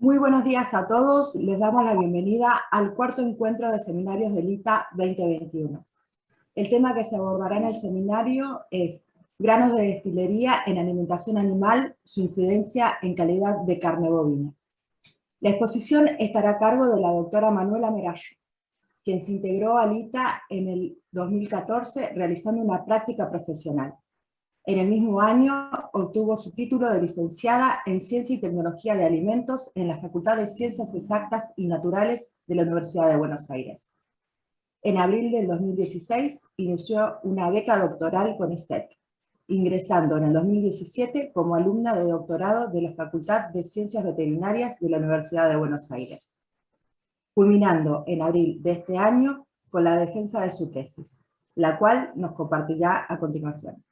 Muy buenos días a todos. Les damos la bienvenida al cuarto encuentro de seminarios del ITA 2021. El tema que se abordará en el seminario es granos de destilería en alimentación animal, su incidencia en calidad de carne bovina. La exposición estará a cargo de la doctora Manuela Merallo, quien se integró al ITA en el 2014 realizando una práctica profesional. En el mismo año obtuvo su título de licenciada en Ciencia y Tecnología de Alimentos en la Facultad de Ciencias Exactas y Naturales de la Universidad de Buenos Aires. En abril del 2016 inició una beca doctoral con ISET, ingresando en el 2017 como alumna de doctorado de la Facultad de Ciencias Veterinarias de la Universidad de Buenos Aires, culminando en abril de este año con la defensa de su tesis, la cual nos compartirá a continuación.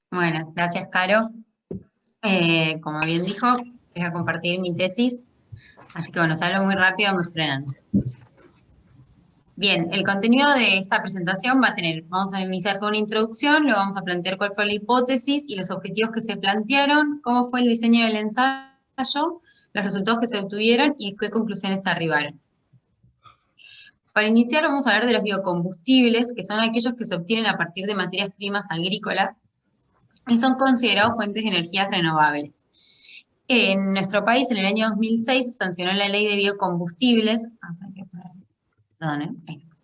Bueno, gracias, Caro. Como bien dijo, voy a compartir mi tesis, así que bueno, si hablo muy rápido me frenan. Bien, el contenido de esta presentación vamos a iniciar con una introducción, luego vamos a plantear cuál fue la hipótesis y los objetivos que se plantearon, cómo fue el diseño del ensayo, los resultados que se obtuvieron y qué conclusiones se arribaron. Para iniciar vamos a hablar de los biocombustibles, que son aquellos que se obtienen a partir de materias primas agrícolas y son considerados fuentes de energías renovables. En nuestro país, en el año 2006, se sancionó la ley de biocombustibles. La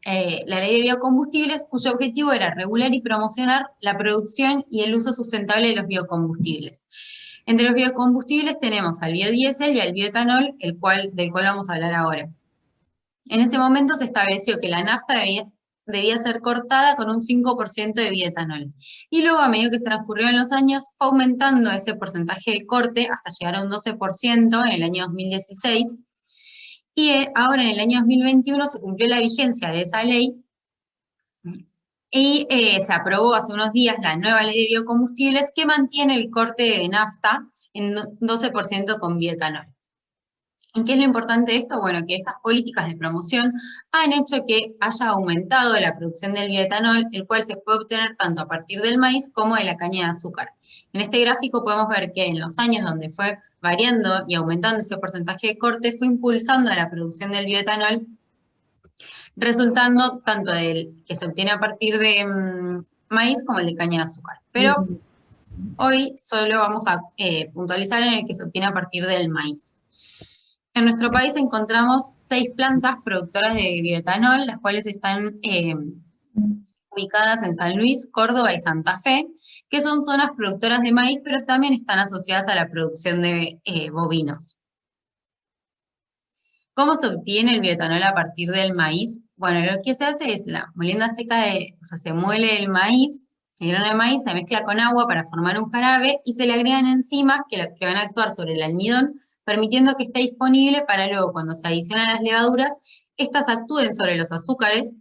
ley de biocombustibles, cuyo objetivo era regular y promocionar la producción y el uso sustentable de los biocombustibles. Entre los biocombustibles tenemos al biodiesel y al bioetanol, del cual vamos a hablar ahora. En ese momento se estableció que la nafta debía ser cortada con un 5% de bioetanol. Y luego, a medida que transcurrieron los años, fue aumentando ese porcentaje de corte hasta llegar a un 12% en el año 2016. Y ahora, en el año 2021, se cumplió la vigencia de esa ley y se aprobó hace unos días la nueva ley de biocombustibles que mantiene el corte de nafta en 12% con bioetanol. ¿Y qué es lo importante de esto? Bueno, que estas políticas de promoción han hecho que haya aumentado la producción del bioetanol, el cual se puede obtener tanto a partir del maíz como de la caña de azúcar. En este gráfico podemos ver que en los años donde fue variando y aumentando ese porcentaje de corte, fue impulsando la producción del bioetanol, resultando tanto del que se obtiene a partir de maíz como el de caña de azúcar. Pero hoy solo vamos a puntualizar en el que se obtiene a partir del maíz. En nuestro país encontramos 6 plantas productoras de bioetanol, las cuales están ubicadas en San Luis, Córdoba y Santa Fe, que son zonas productoras de maíz, pero también están asociadas a la producción de bovinos. ¿Cómo se obtiene el bioetanol a partir del maíz? Bueno, lo que se hace es la molienda seca, se muele el maíz, el grano de maíz se mezcla con agua para formar un jarabe y se le agregan enzimas que van a actuar sobre el almidón, permitiendo que esté disponible para luego, cuando se adicionan las levaduras, estas actúen sobre los azúcares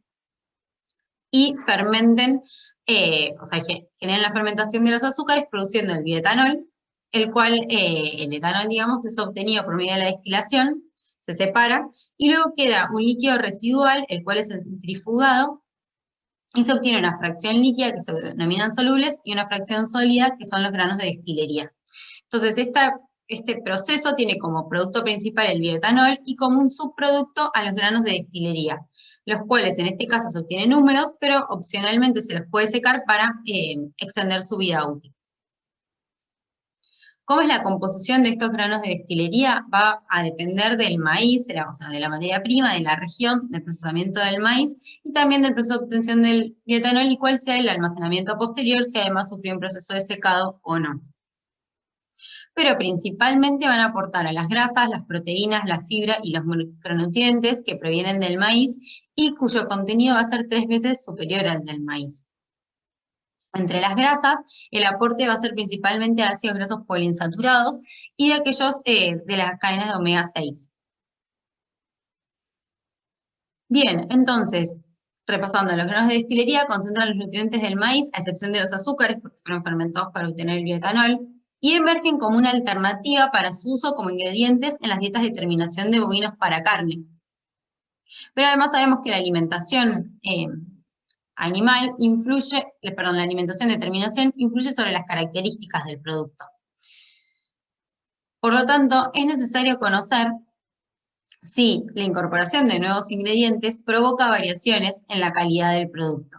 y fermenten, generen la fermentación de los azúcares produciendo el bioetanol, el cual, el etanol, digamos, es obtenido por medio de la destilación, se separa, y luego queda un líquido residual, el cual es centrifugado, y se obtiene una fracción líquida, que se denominan solubles, y una fracción sólida, que son los granos de destilería. Entonces, este proceso tiene como producto principal el bioetanol y como un subproducto a los granos de destilería, los cuales en este caso se obtienen húmedos, pero opcionalmente se los puede secar para extender su vida útil. ¿Cómo es la composición de estos granos de destilería? Va a depender del maíz, de la materia prima, de la región, del procesamiento del maíz y también del proceso de obtención del bioetanol y cuál sea el almacenamiento posterior, si además sufrió un proceso de secado o no. Pero principalmente van a aportar a las grasas, las proteínas, la fibra y los micronutrientes que provienen del maíz y cuyo contenido va a ser 3 veces superior al del maíz. Entre las grasas, el aporte va a ser principalmente de ácidos grasos poliinsaturados y de aquellos de las cadenas de omega 6. Bien, entonces, repasando, los granos de destilería concentran los nutrientes del maíz, a excepción de los azúcares, porque fueron fermentados para obtener el bioetanol, y emergen como una alternativa para su uso como ingredientes en las dietas de terminación de bovinos para carne. Pero además sabemos que la alimentación animal la alimentación de terminación influye sobre las características del producto. Por lo tanto, es necesario conocer si la incorporación de nuevos ingredientes provoca variaciones en la calidad del producto.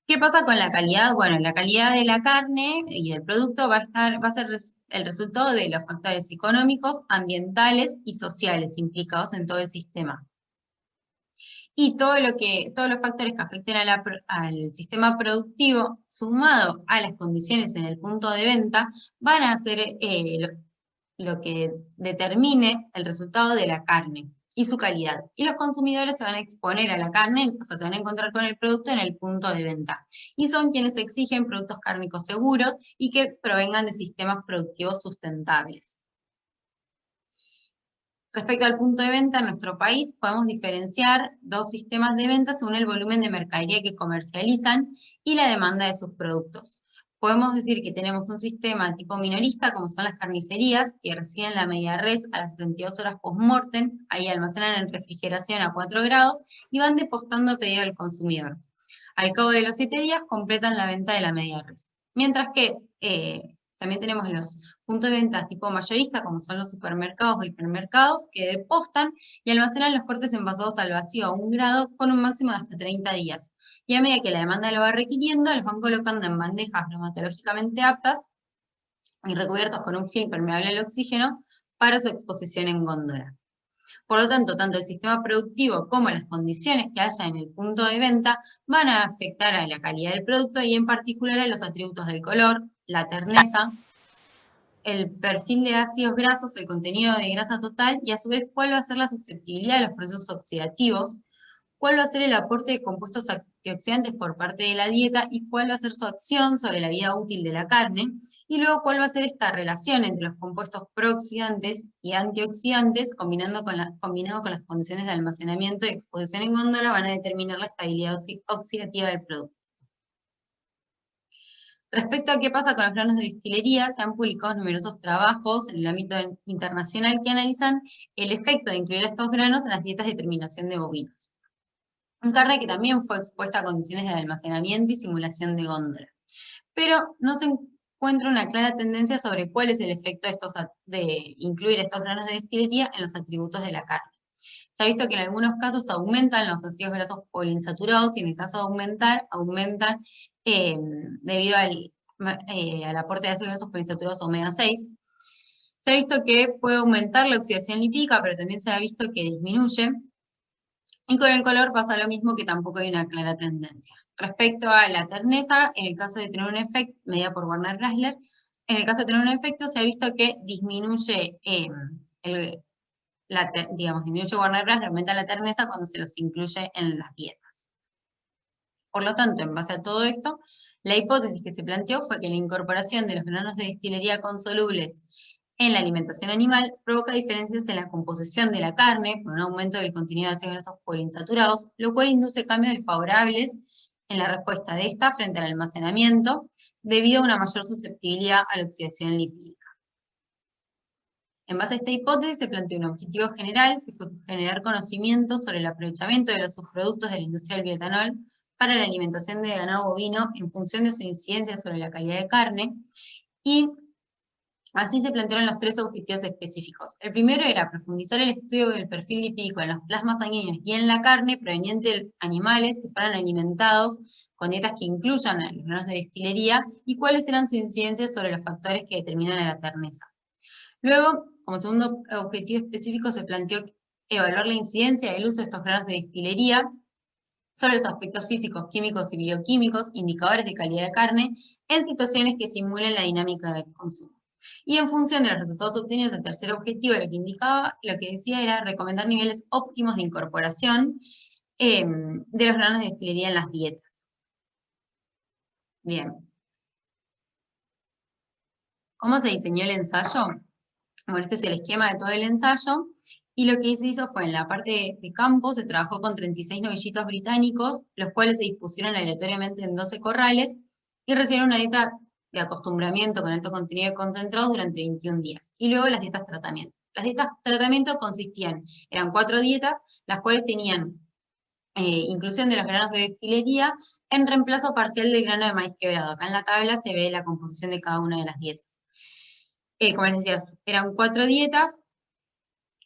¿Qué pasa con la calidad? Bueno, la calidad de la carne y del producto va a ser el resultado de los factores económicos, ambientales y sociales implicados en todo el sistema. Y todos los factores que afecten al sistema productivo, sumado a las condiciones en el punto de venta, van a ser lo que determine el resultado de la carne y su calidad. Y los consumidores se van a exponer a la carne, o sea, se van a encontrar con el producto en el punto de venta. Y son quienes exigen productos cárnicos seguros y que provengan de sistemas productivos sustentables. Respecto al punto de venta en nuestro país, podemos diferenciar dos sistemas de venta según el volumen de mercadería que comercializan y la demanda de sus productos. Podemos decir que tenemos un sistema tipo minorista, como son las carnicerías, que reciben la media res a las 72 horas post-mortem, ahí almacenan en refrigeración a 4 grados y van depostando a pedido del consumidor. Al cabo de los 7 días completan la venta de la media res. Mientras que también tenemos los puntos de venta tipo mayorista, como son los supermercados o hipermercados, que depostan y almacenan los cortes envasados al vacío a 1 grado con un máximo de hasta 30 días. Y a medida que la demanda lo va requiriendo, los van colocando en bandejas bromatológicamente aptas y recubiertos con un film permeable al oxígeno para su exposición en góndola. Por lo tanto, tanto el sistema productivo como las condiciones que haya en el punto de venta van a afectar a la calidad del producto y en particular a los atributos del color, la terneza, el perfil de ácidos grasos, el contenido de grasa total y a su vez cuál va a ser la susceptibilidad a los procesos oxidativos, cuál va a ser el aporte de compuestos antioxidantes por parte de la dieta y cuál va a ser su acción sobre la vida útil de la carne, y luego cuál va a ser esta relación entre los compuestos prooxidantes y antioxidantes combinado con las condiciones de almacenamiento y exposición en góndola van a determinar la estabilidad oxidativa del producto. Respecto a qué pasa con los granos de destilería, se han publicado numerosos trabajos en el ámbito internacional que analizan el efecto de incluir estos granos en las dietas de terminación de bovinos. Un carne que también fue expuesta a condiciones de almacenamiento y simulación de góndola. Pero no se encuentra una clara tendencia sobre cuál es el efecto de incluir estos granos de destilería en los atributos de la carne. Se ha visto que en algunos casos aumentan los ácidos grasos poliinsaturados y en el caso de aumentan debido al aporte de ácidos grasos poliinsaturados omega 6. Se ha visto que puede aumentar la oxidación lipídica, pero también se ha visto que disminuye. Y con el color pasa lo mismo, que tampoco hay una clara tendencia. Respecto a la terneza, en el caso de tener un efecto, medida por Werner-Grassler, en el caso de tener un efecto se ha visto que disminuye disminuye Werner-Grassler, aumenta la terneza cuando se los incluye en las dietas. Por lo tanto, en base a todo esto, la hipótesis que se planteó fue que la incorporación de los granos de destilería consolubles en la alimentación animal provoca diferencias en la composición de la carne por un aumento del contenido de ácidos grasos poliinsaturados, lo cual induce cambios desfavorables en la respuesta de esta frente al almacenamiento debido a una mayor susceptibilidad a la oxidación lipídica. En base a esta hipótesis se planteó un objetivo general que fue generar conocimiento sobre el aprovechamiento de los subproductos de la industria del bioetanol para la alimentación de ganado bovino en función de su incidencia sobre la calidad de carne, y así se plantearon los 3 objetivos específicos. El primero era profundizar el estudio del perfil lipídico en los plasmas sanguíneos y en la carne proveniente de animales que fueran alimentados con dietas que incluyan los granos de destilería y cuáles eran su incidencia sobre los factores que determinan a la terneza. Luego, como segundo objetivo específico, se planteó evaluar la incidencia del uso de estos granos de destilería sobre los aspectos físicos, químicos y bioquímicos, indicadores de calidad de carne, en situaciones que simulen la dinámica del consumo. Y en función de los resultados obtenidos, el tercer objetivo lo que decía era recomendar niveles óptimos de incorporación de los granos de destilería en las dietas. Bien. ¿Cómo se diseñó el ensayo? Bueno, este es el esquema de todo el ensayo, y lo que se hizo fue en la parte de campo se trabajó con 36 novillitos británicos, los cuales se dispusieron aleatoriamente en 12 corrales y recibieron una dieta de acostumbramiento con alto contenido de concentrados durante 21 días. Y luego las dietas tratamiento. Las dietas tratamiento eran 4 dietas, las cuales tenían inclusión de los granos de destilería en reemplazo parcial del grano de maíz quebrado. Acá en la tabla se ve la composición de cada una de las dietas. Como les decía, eran 4 dietas,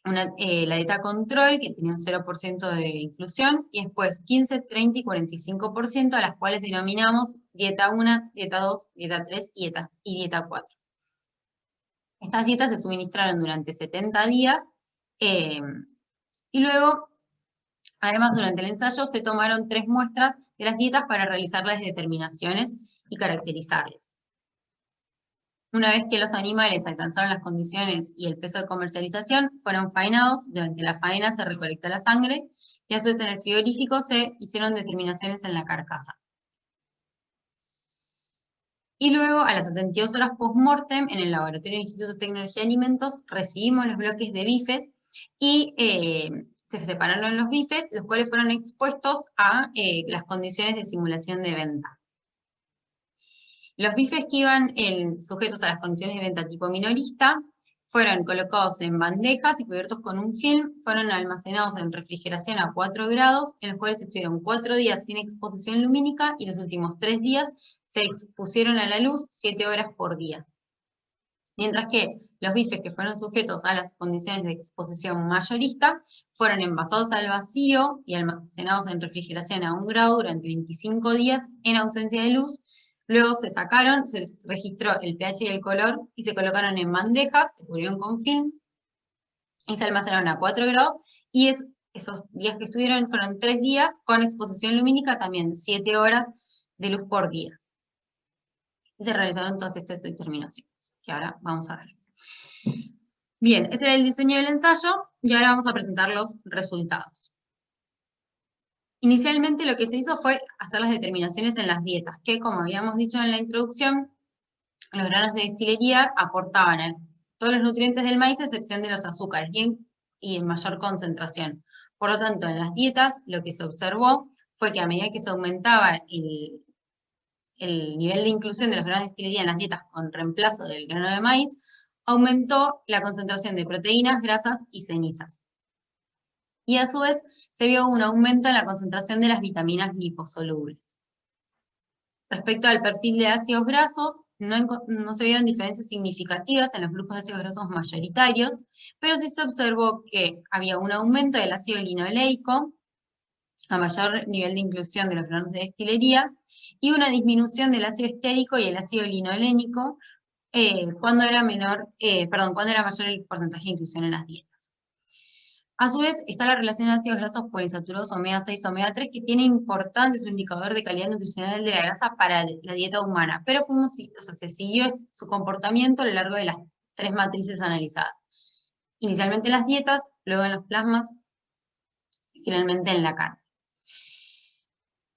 la dieta control, que tenía un 0% de inclusión, y después 15, 30 y 45%, a las cuales denominamos dieta 1, dieta 2, dieta 3 y dieta 4. Estas dietas se suministraron durante 70 días, y luego, además, durante el ensayo se tomaron 3 muestras de las dietas para realizar las determinaciones y caracterizarlas. Una vez que los animales alcanzaron las condiciones y el peso de comercialización, fueron faenados. Durante la faena se recolectó la sangre y a su vez en el frigorífico se hicieron determinaciones en la carcasa. Y luego, a las 72 horas post-mortem, en el laboratorio del Instituto de Tecnología de Alimentos, recibimos los bloques de bifes y se separaron los bifes, los cuales fueron expuestos a las condiciones de simulación de venta. Los bifes que iban sujetos a las condiciones de venta tipo minorista fueron colocados en bandejas y cubiertos con un film, fueron almacenados en refrigeración a 4 grados, en los cuales estuvieron 4 días sin exposición lumínica y los últimos 3 días se expusieron a la luz 7 horas por día. Mientras que los bifes que fueron sujetos a las condiciones de exposición mayorista fueron envasados al vacío y almacenados en refrigeración a 1 grado durante 25 días en ausencia de luz. Luego se sacaron, se registró el pH y el color y se colocaron en bandejas, se cubrieron con film y se almacenaron a 4 grados. Y esos días que estuvieron fueron 3 días con exposición lumínica, también 7 horas de luz por día. Y se realizaron todas estas determinaciones, que ahora vamos a ver. Bien, ese era el diseño del ensayo y ahora vamos a presentar los resultados. Inicialmente lo que se hizo fue hacer las determinaciones en las dietas, que como habíamos dicho en la introducción, los granos de destilería aportaban todos los nutrientes del maíz a excepción de los azúcares y en mayor concentración. Por lo tanto, en las dietas lo que se observó fue que a medida que se aumentaba el nivel de inclusión de los granos de destilería en las dietas con reemplazo del grano de maíz, aumentó la concentración de proteínas, grasas y cenizas. Y a su vez se vio un aumento en la concentración de las vitaminas liposolubles. Respecto al perfil de ácidos grasos, no se vieron diferencias significativas en los grupos de ácidos grasos mayoritarios, pero sí se observó que había un aumento del ácido linoleico, a mayor nivel de inclusión de los granos de destilería, y una disminución del ácido estéarico y el ácido linolénico cuando era mayor el porcentaje de inclusión en las dietas. A su vez, está la relación de ácidos grasos poliinsaturados omega 6 omega 3, que tiene importancia, es un indicador de calidad nutricional de la grasa para la dieta humana, pero se siguió su comportamiento a lo largo de las 3 matrices analizadas. Inicialmente en las dietas, luego en los plasmas, y finalmente en la carne.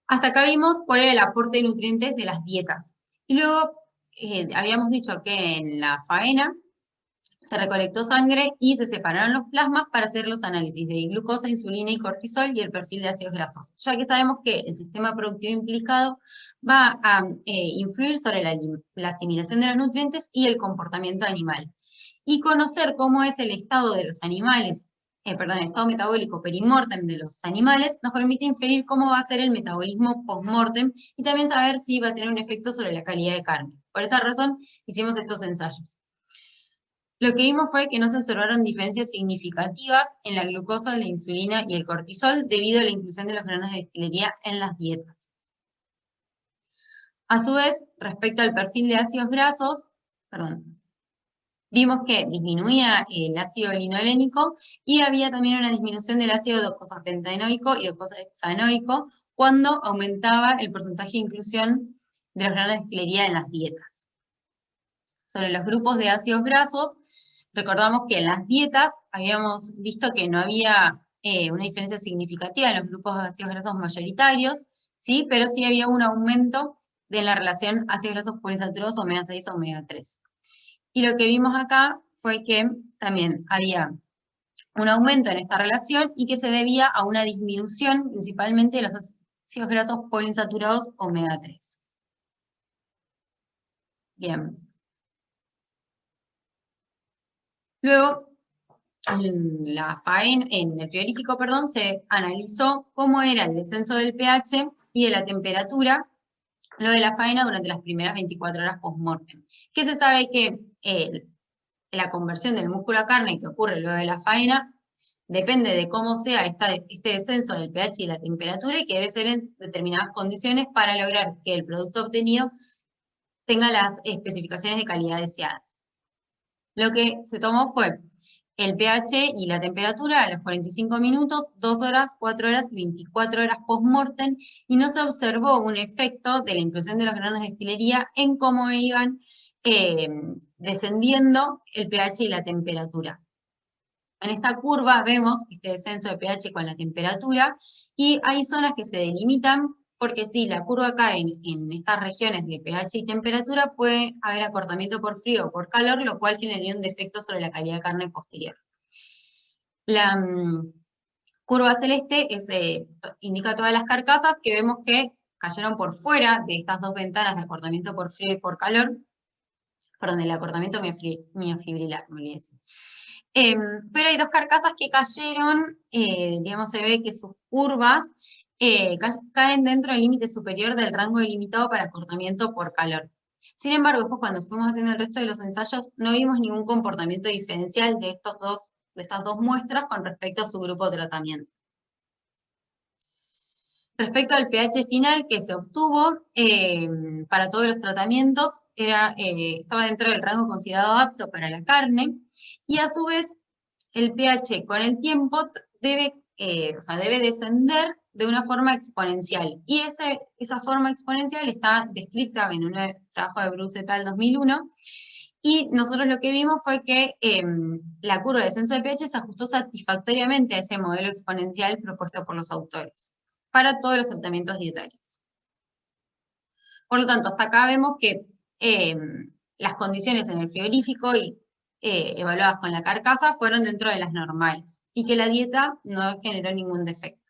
Hasta acá vimos cuál era el aporte de nutrientes de las dietas. Y luego habíamos dicho que en la faena se recolectó sangre y se separaron los plasmas para hacer los análisis de glucosa, insulina y cortisol y el perfil de ácidos grasos, ya que sabemos que el sistema productivo implicado va a influir sobre la asimilación de los nutrientes y el comportamiento animal. Y conocer cómo es el estado de los animales, el estado metabólico perimortem de los animales, nos permite inferir cómo va a ser el metabolismo postmortem y también saber si va a tener un efecto sobre la calidad de carne. Por esa razón hicimos estos ensayos. Lo que vimos fue que no se observaron diferencias significativas en la glucosa, la insulina y el cortisol debido a la inclusión de los granos de destilería en las dietas. A su vez, respecto al perfil de ácidos grasos, vimos que disminuía el ácido linolénico y había también una disminución del ácido docosapentaenoico y docosahexaenoico cuando aumentaba el porcentaje de inclusión de los granos de destilería en las dietas. Sobre los grupos de ácidos grasos, recordamos que en las dietas habíamos visto que no había una diferencia significativa en los grupos de ácidos grasos mayoritarios, ¿sí? Pero sí había un aumento de la relación ácidos grasos poliinsaturados omega 6 omega 3. Y lo que vimos acá fue que también había un aumento en esta relación y que se debía a una disminución principalmente de los ácidos grasos poliinsaturados omega 3. Bien. Luego, en el frigorífico, se analizó cómo era el descenso del pH y de la temperatura luego de la faena durante las primeras 24 horas post-mortem. Que se sabe que la conversión del músculo a carne que ocurre luego de la faena depende de cómo sea este descenso del pH y la temperatura, y que debe ser en determinadas condiciones para lograr que el producto obtenido tenga las especificaciones de calidad deseadas. Lo que se tomó fue el pH y la temperatura a los 45 minutos, 2 horas, 4 horas y 24 horas post-mortem, y no se observó un efecto de la inclusión de los granos de destilería en cómo iban descendiendo el pH y la temperatura. En esta curva vemos este descenso de pH con la temperatura, y hay zonas que se delimitan porque si la curva cae en estas regiones de pH y temperatura, puede haber acortamiento por frío o por calor, lo cual generaría un defecto sobre la calidad de carne posterior. La curva celeste indica todas las carcasas que vemos que cayeron por fuera de estas dos ventanas de acortamiento por frío y por calor, perdón, del acortamiento miofibrilar, me olvidé decir. Pero hay dos carcasas que cayeron, digamos, se ve que sus curvas caen dentro del límite superior del rango delimitado para acortamiento por calor. Sin embargo, después cuando fuimos haciendo el resto de los ensayos, no vimos ningún comportamiento diferencial de estas dos muestras con respecto a su grupo de tratamiento. Respecto al pH final que se obtuvo para todos los tratamientos, estaba dentro del rango considerado apto para la carne, y a su vez el pH con el tiempo debe descender de una forma exponencial, y esa forma exponencial está descrita en un trabajo de Bruce et al. 2001, y nosotros lo que vimos fue que la curva de descenso de pH se ajustó satisfactoriamente a ese modelo exponencial propuesto por los autores para todos los tratamientos dietarios. Por lo tanto, hasta acá vemos que las condiciones en el frigorífico evaluadas con la carcasa fueron dentro de las normales, y que la dieta no generó ningún defecto.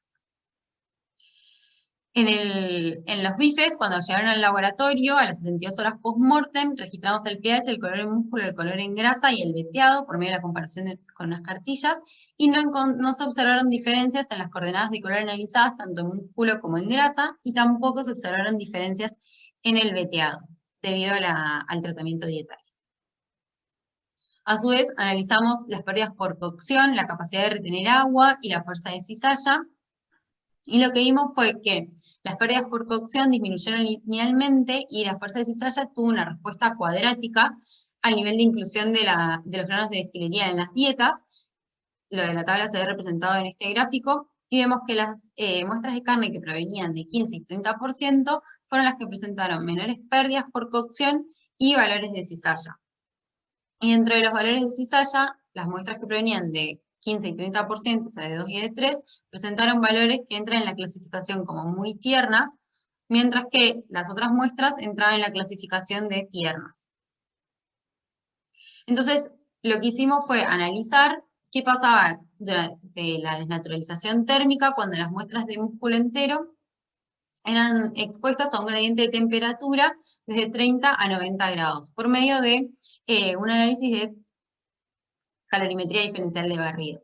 En los bifes, cuando llegaron al laboratorio, a las 72 horas post-mortem, registramos el pH, el color en músculo, el color en grasa y el veteado por medio de la comparación con unas cartillas, y no se observaron diferencias en las coordenadas de color analizadas, tanto en músculo como en grasa, y tampoco se observaron diferencias en el veteado, debido al tratamiento dietario. A su vez, analizamos las pérdidas por cocción, la capacidad de retener agua y la fuerza de cizalla, y lo que vimos fue que las pérdidas por cocción disminuyeron linealmente y la fuerza de cizalla tuvo una respuesta cuadrática al nivel de inclusión de los granos de destilería en las dietas. Lo de la tabla se ve representado en este gráfico, y vemos que las muestras de carne que provenían de 15 y 30% fueron las que presentaron menores pérdidas por cocción y valores de cizalla. Y dentro de los valores de cizalla, las muestras que provenían de 15 y 30%, o sea, de 2 y de 3, presentaron valores que entran en la clasificación como muy tiernas, mientras que las otras muestras entraban en la clasificación de tiernas. Entonces, lo que hicimos fue analizar qué pasaba durante la desnaturalización térmica cuando las muestras de músculo entero eran expuestas a un gradiente de temperatura desde 30 a 90 grados, por medio de un análisis de calorimetría diferencial de barrido.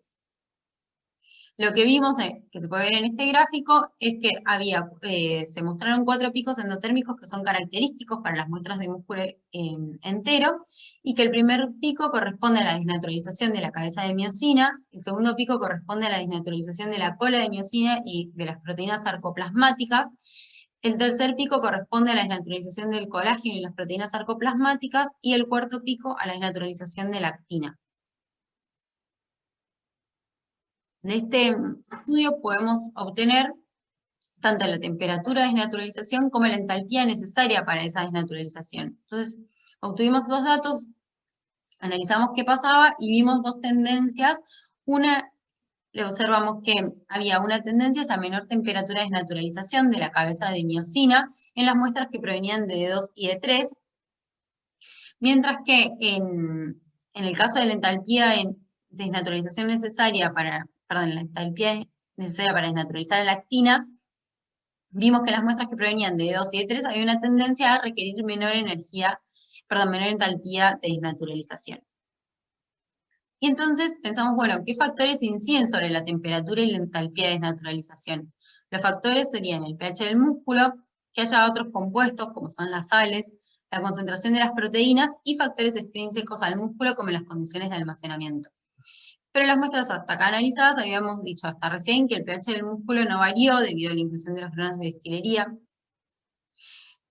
Lo que vimos, que se puede ver en este gráfico, es que se mostraron 4 picos endotérmicos que son característicos para las muestras de músculo entero, y que el primer pico corresponde a la desnaturalización de la cabeza de miosina, el segundo pico corresponde a la desnaturalización de la cola de miosina y de las proteínas sarcoplasmáticas, el tercer pico corresponde a la desnaturalización del colágeno y las proteínas sarcoplasmáticas, y el cuarto pico a la desnaturalización de la actina. De este estudio podemos obtener tanto la temperatura de desnaturalización como la entalpía necesaria para esa desnaturalización. Entonces, obtuvimos esos datos, analizamos qué pasaba y vimos dos tendencias. Le observamos que había una tendencia a menor temperatura de desnaturalización de la cabeza de miosina en las muestras que provenían de D2 y D3, mientras que en el caso de la entalpía de desnaturalización necesaria la entalpía necesaria para desnaturalizar la actina, vimos que en las muestras que provenían de D2 y D3 había una tendencia a requerir menor entalpía de desnaturalización. Y entonces pensamos, bueno, ¿qué factores inciden sobre la temperatura y la entalpía de desnaturalización? Los factores serían el pH del músculo, que haya otros compuestos como son las sales, la concentración de las proteínas y factores extrínsecos al músculo como las condiciones de almacenamiento. Pero las muestras hasta acá analizadas, habíamos dicho hasta recién que el pH del músculo no varió debido a la inclusión de los granos de destilería.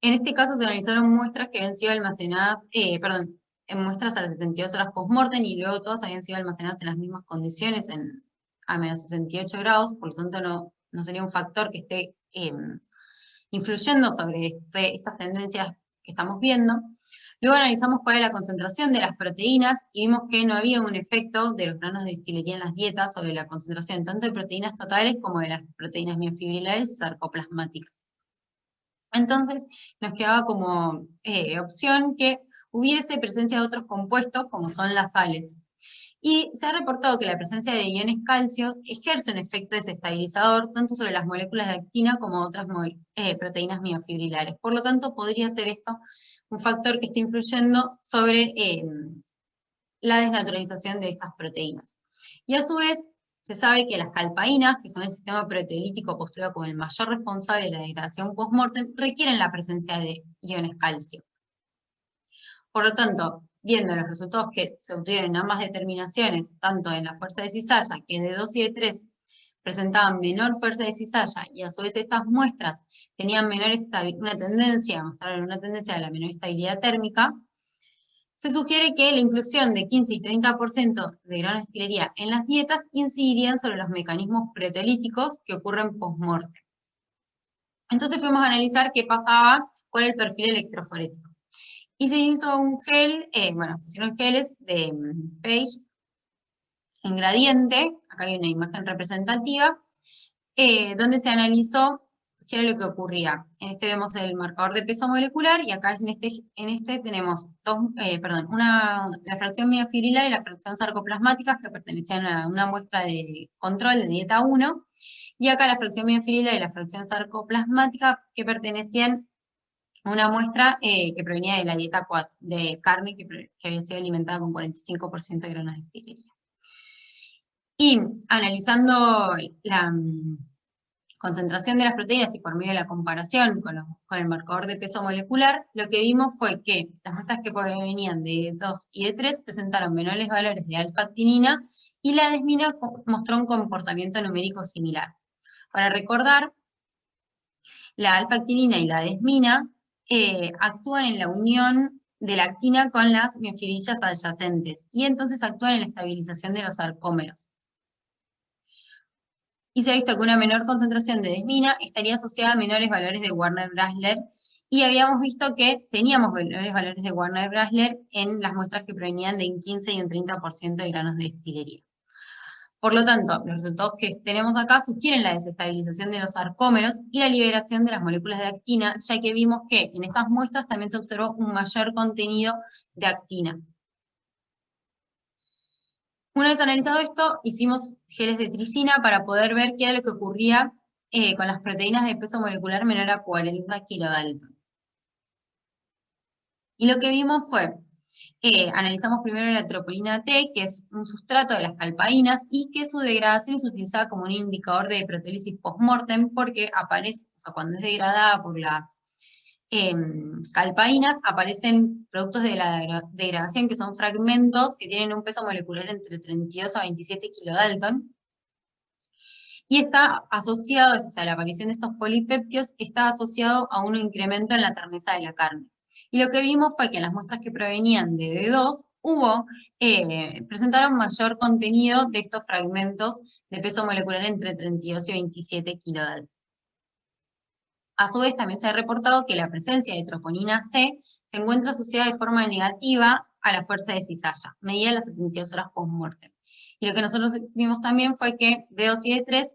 En este caso se analizaron muestras que habían sido almacenadas, en muestras a las 72 horas post-mortem y luego todas habían sido almacenadas en las mismas condiciones, a menos 68 grados, por lo tanto no sería un factor que esté influyendo sobre estas tendencias que estamos viendo. Luego analizamos cuál es la concentración de las proteínas y vimos que no había un efecto de los granos de destilería en las dietas sobre la concentración tanto de proteínas totales como de las proteínas miofibrilares y sarcoplasmáticas. Entonces nos quedaba como opción que hubiese presencia de otros compuestos como son las sales. Y se ha reportado que la presencia de iones calcio ejerce un efecto desestabilizador tanto sobre las moléculas de actina como otras proteínas miofibrilares. Por lo tanto, podría ser esto un factor que esté influyendo sobre la desnaturalización de estas proteínas. Y a su vez, se sabe que las calpaínas, que son el sistema proteolítico postulado como el mayor responsable de la degradación post-mortem, requieren la presencia de iones calcio. Por lo tanto, viendo los resultados que se obtuvieron en ambas determinaciones, tanto en la fuerza de cizalla, que de 2 y de 3 presentaban menor fuerza de cizalla, y a su vez estas muestras tenían una tendencia a la menor estabilidad térmica, se sugiere que la inclusión de 15 y 30% de granos de destilería en las dietas incidirían sobre los mecanismos proteolíticos que ocurren post-mortem. Entonces fuimos a analizar qué pasaba con el perfil electroforético. Y se hizo un gel, se hicieron geles de Page en gradiente, acá hay una imagen representativa, donde se analizó qué era lo que ocurría. En este vemos el marcador de peso molecular y acá en este tenemos la fracción miofibrilar y la fracción sarcoplasmática que pertenecían a una muestra de control de dieta 1, y acá la fracción miofibrilar y la fracción sarcoplasmática que pertenecían una muestra que provenía de la dieta 4, de carne que había sido alimentada con 45% de granos de destilería. Y analizando la concentración de las proteínas y por medio de la comparación con el marcador de peso molecular, lo que vimos fue que las muestras que provenían de 2 y de 3 presentaron menores valores de alfa-actinina y la desmina mostró un comportamiento numérico similar. Para recordar, la alfa-actinina y la desmina actúan en la unión de la actina con las miofibrillas adyacentes y entonces actúan en la estabilización de los sarcómeros. Y se ha visto que una menor concentración de desmina estaría asociada a menores valores de Werner-Brasler y habíamos visto que teníamos menores valores de Werner-Brasler en las muestras que provenían de un 15 y un 30% de granos de destilería. Por lo tanto, los resultados que tenemos acá sugieren la desestabilización de los sarcómeros y la liberación de las moléculas de actina, ya que vimos que en estas muestras también se observó un mayor contenido de actina. Una vez analizado esto, hicimos geles de tricina para poder ver qué era lo que ocurría con las proteínas de peso molecular menor a 40 kilodalton. Y lo que vimos fue analizamos primero la troponina T, que es un sustrato de las calpaínas, y que su degradación es utilizada como un indicador de proteólisis post-mortem, porque aparece, o sea, cuando es degradada por las calpaínas, aparecen productos de la degradación, que son fragmentos que tienen un peso molecular entre 32 a 27 kilodalton, y está asociado, o sea, la aparición de estos polipéptidos está asociado a un incremento en la terneza de la carne. Y lo que vimos fue que en las muestras que provenían de D2 presentaron mayor contenido de estos fragmentos de peso molecular entre 32 y 27 kilodalton. A su vez, también se ha reportado que la presencia de troponina C se encuentra asociada de forma negativa a la fuerza de cizalla, medida a las 72 horas post-muerte. Y lo que nosotros vimos también fue que D2 y D3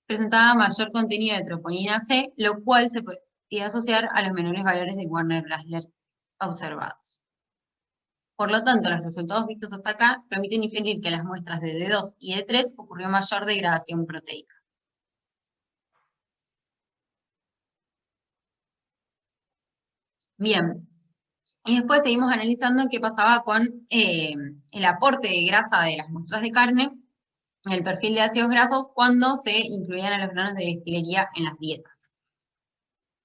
presentaba mayor contenido de troponina C, lo cual se podía asociar a los menores valores de Werner-Brasler observados. Por lo tanto, los resultados vistos hasta acá permiten inferir que en las muestras de D2 y D3 ocurrió mayor degradación proteica. Bien, y después seguimos analizando qué pasaba con el aporte de grasa de las muestras de carne, el perfil de ácidos grasos, cuando se incluían a los granos de destilería en las dietas.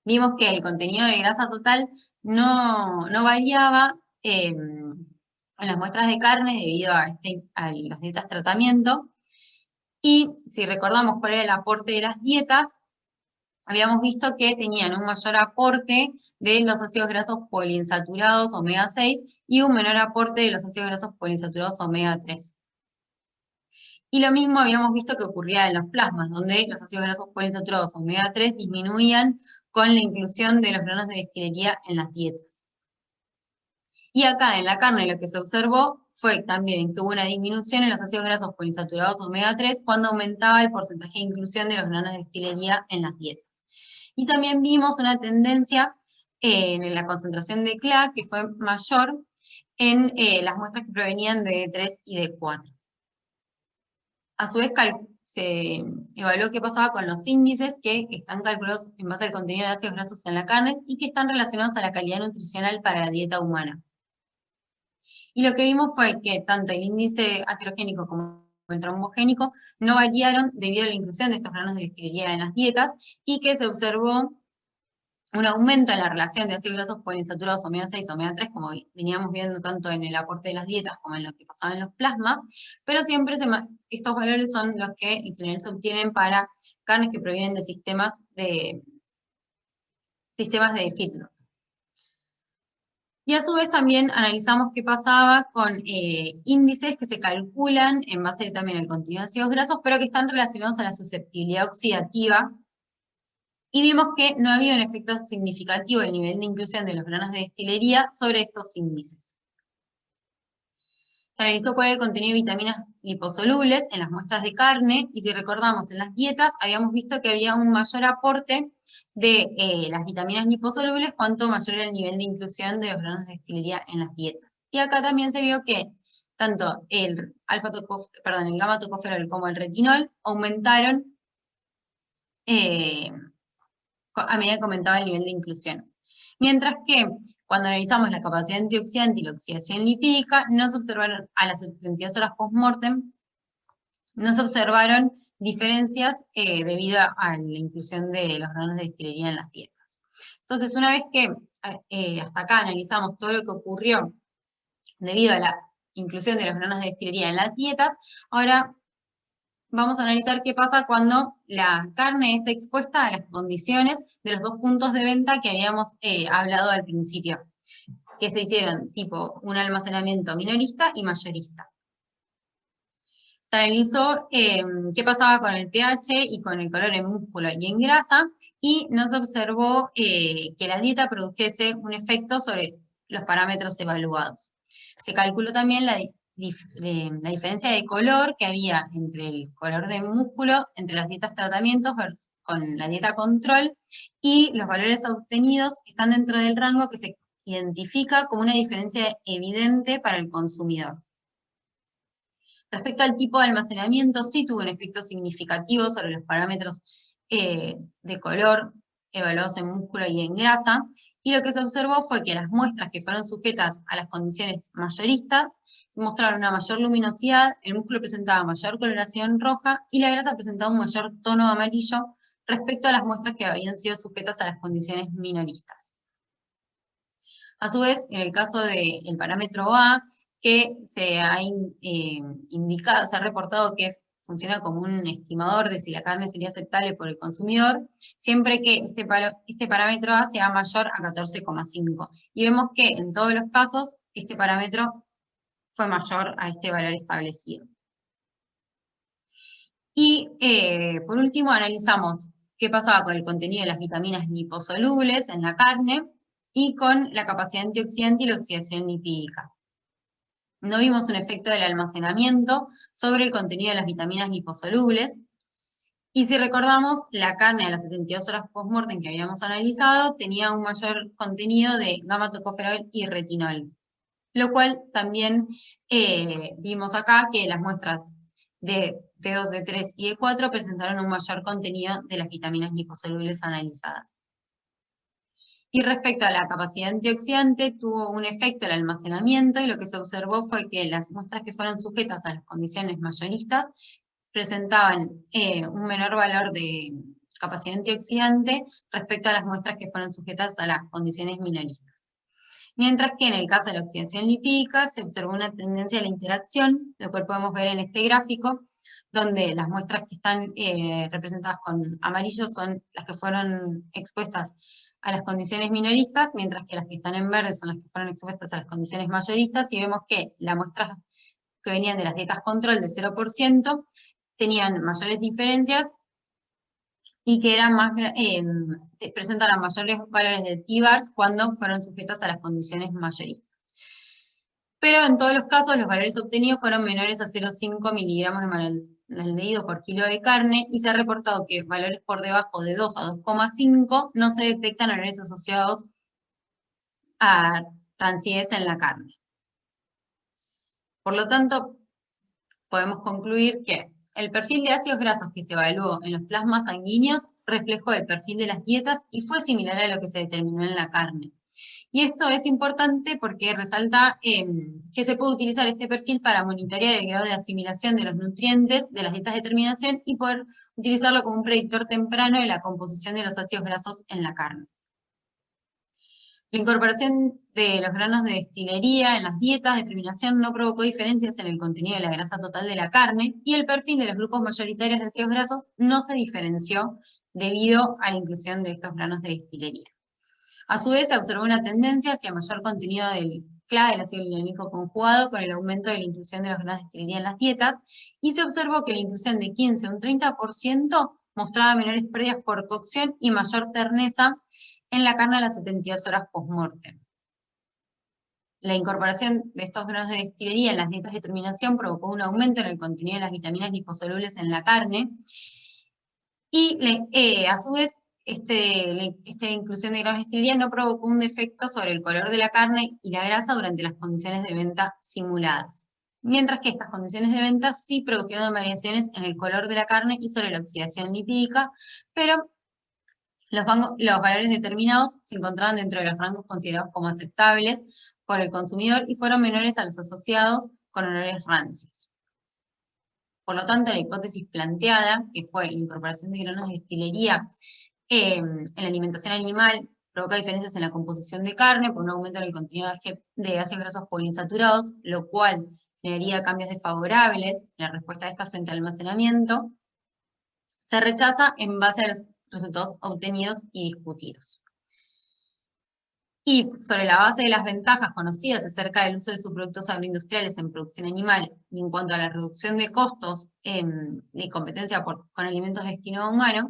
Vimos que el contenido de grasa total no variaba en las muestras de carne debido a las dietas tratamiento. Y si recordamos cuál era el aporte de las dietas, habíamos visto que tenían un mayor aporte de los ácidos grasos poliinsaturados omega 6 y un menor aporte de los ácidos grasos poliinsaturados omega 3. Y lo mismo habíamos visto que ocurría en los plasmas, donde los ácidos grasos poliinsaturados omega 3 disminuían con la inclusión de los granos de destilería en las dietas. Y acá en la carne lo que se observó fue también que hubo una disminución en los ácidos grasos poliinsaturados omega 3 cuando aumentaba el porcentaje de inclusión de los granos de destilería en las dietas. Y también vimos una tendencia en la concentración de CLA que fue mayor en las muestras que provenían de D3 y D4. A su vez, se evaluó qué pasaba con los índices que están calculados en base al contenido de ácidos grasos en la carne y que están relacionados a la calidad nutricional para la dieta humana. Y lo que vimos fue que tanto el índice aterogénico como el trombogénico no variaron debido a la inclusión de estos granos de destilería en las dietas y que se observó un aumento en la relación de ácidos grasos poliinsaturados omega 6 omega 3, como veníamos viendo tanto en el aporte de las dietas como en lo que pasaba en los plasmas, pero siempre estos valores son los que en general se obtienen para carnes que provienen de sistemas de feedlot. Y a su vez también analizamos qué pasaba con índices que se calculan en base también al contenido de ácidos grasos, pero que están relacionados a la susceptibilidad oxidativa. Y vimos que no había un efecto significativo del nivel de inclusión de los granos de destilería sobre estos índices. Se analizó cuál era el contenido de vitaminas liposolubles en las muestras de carne, y si recordamos en las dietas, habíamos visto que había un mayor aporte de las vitaminas liposolubles cuanto mayor era el nivel de inclusión de los granos de destilería en las dietas. Y acá también se vio que tanto el gamma tocoferol como el retinol aumentaron a medida que aumentaba el nivel de inclusión. Mientras que cuando analizamos la capacidad antioxidante y la oxidación lipídica, no se observaron a las 72 horas post-mortem, no se observaron diferencias debido a la inclusión de los granos de destilería en las dietas. Entonces, una vez que hasta acá analizamos todo lo que ocurrió debido a la inclusión de los granos de destilería en las dietas, ahora vamos a analizar qué pasa cuando la carne es expuesta a las condiciones de los dos puntos de venta que habíamos hablado al principio, que se hicieron tipo un almacenamiento minorista y mayorista. Se analizó qué pasaba con el pH y con el color en músculo y en grasa, y no se observó que la dieta produjese un efecto sobre los parámetros evaluados. Se calculó también la diferencia de color que había entre el color de músculo, entre las dietas tratamientos con la dieta control, y los valores obtenidos están dentro del rango que se identifica como una diferencia evidente para el consumidor. Respecto al tipo de almacenamiento, sí tuvo un efecto significativo sobre los parámetros de color evaluados en músculo y en grasa, y lo que se observó fue que las muestras que fueron sujetas a las condiciones mayoristas mostraron una mayor luminosidad, el músculo presentaba mayor coloración roja y la grasa presentaba un mayor tono amarillo respecto a las muestras que habían sido sujetas a las condiciones minoristas. A su vez, en el caso del parámetro A, que se ha indicado, se ha reportado que funciona como un estimador de si la carne sería aceptable por el consumidor, siempre que este parámetro A sea mayor a 14,5. Y vemos que en todos los casos este parámetro fue mayor a este valor establecido. Y por último analizamos qué pasaba con el contenido de las vitaminas liposolubles en la carne y con la capacidad antioxidante y la oxidación lipídica. No vimos un efecto del almacenamiento sobre el contenido de las vitaminas liposolubles. Y si recordamos, la carne a las 72 horas post-mortem que habíamos analizado tenía un mayor contenido de gamma tocoferol y retinol. Lo cual también vimos acá que las muestras de D2, D3 y D4 presentaron un mayor contenido de las vitaminas liposolubles analizadas. Y respecto a la capacidad antioxidante, tuvo un efecto el almacenamiento, y lo que se observó fue que las muestras que fueron sujetas a las condiciones mayoristas presentaban un menor valor de capacidad antioxidante respecto a las muestras que fueron sujetas a las condiciones minoristas. Mientras que en el caso de la oxidación lipídica se observó una tendencia a la interacción, lo cual podemos ver en este gráfico, donde las muestras que están representadas con amarillo son las que fueron expuestas a las condiciones minoristas, mientras que las que están en verde son las que fueron expuestas a las condiciones mayoristas, y vemos que las muestras que venían de las dietas control de 0% tenían mayores diferencias y que eran presentaran mayores valores de T-bars cuando fueron sujetas a las condiciones mayoristas. Pero en todos los casos los valores obtenidos fueron menores a 0,5 miligramos de maldehído por kilo de carne, y se ha reportado que valores por debajo de 2 a 2,5 no se detectan valores asociados a rancidez en la carne. Por lo tanto, podemos concluir que el perfil de ácidos grasos que se evaluó en los plasmas sanguíneos reflejó el perfil de las dietas y fue similar a lo que se determinó en la carne. Y esto es importante porque resalta que se puede utilizar este perfil para monitorear el grado de asimilación de los nutrientes de las dietas de terminación y poder utilizarlo como un predictor temprano de la composición de los ácidos grasos en la carne. La incorporación de los granos de destilería en las dietas de terminación no provocó diferencias en el contenido de la grasa total de la carne, y el perfil de los grupos mayoritarios de ácidos grasos no se diferenció debido a la inclusión de estos granos de destilería. A su vez, se observó una tendencia hacia mayor contenido del CLA, del ácido linolénico conjugado, con el aumento de la inclusión de los granos de destilería en las dietas, y se observó que la inclusión de 15 a un 30% mostraba menores pérdidas por cocción y mayor terneza en la carne a las 72 horas post-mortem. La incorporación de estos granos de destilería en las dietas de terminación provocó un aumento en el contenido de las vitaminas liposolubles en la carne, y a su vez, esta inclusión de granos de destilería no provocó un defecto sobre el color de la carne y la grasa durante las condiciones de venta simuladas. Mientras que estas condiciones de venta sí produjeron variaciones en el color de la carne y sobre la oxidación lipídica, pero los valores determinados se encontraban dentro de los rangos considerados como aceptables por el consumidor y fueron menores a los asociados con olores rancios. Por lo tanto, la hipótesis planteada, que fue la incorporación de granos de destilería en la alimentación animal, provoca diferencias en la composición de carne por un aumento en el contenido de ácidos grasos poliinsaturados, lo cual generaría cambios desfavorables en la respuesta de esta frente al almacenamiento. Se rechaza en base a los resultados obtenidos y discutidos. Y sobre la base de las ventajas conocidas acerca del uso de subproductos agroindustriales en producción animal y en cuanto a la reducción de costos de competencia con alimentos destinados a humano,